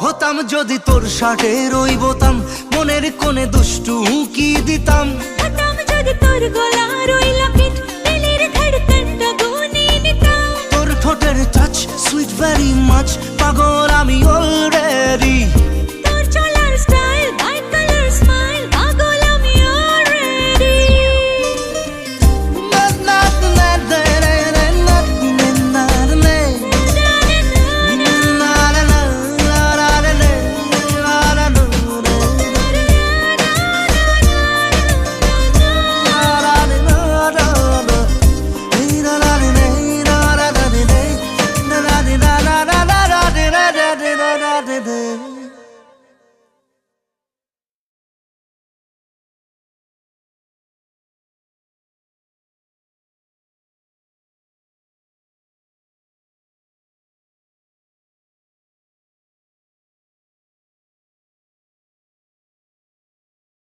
হতাম যদি তোর শার্টের ওই বোতাম, মনের কোণে দুষ্টু উকি দিতাম। হতাম যদি তোর গলার ওই লকেট, দিলের ধড়কনটা গুনে নিতাম। তোর ঠোঁটের টাচ সুইট ভেরি মাচ, পাগল আমি ওর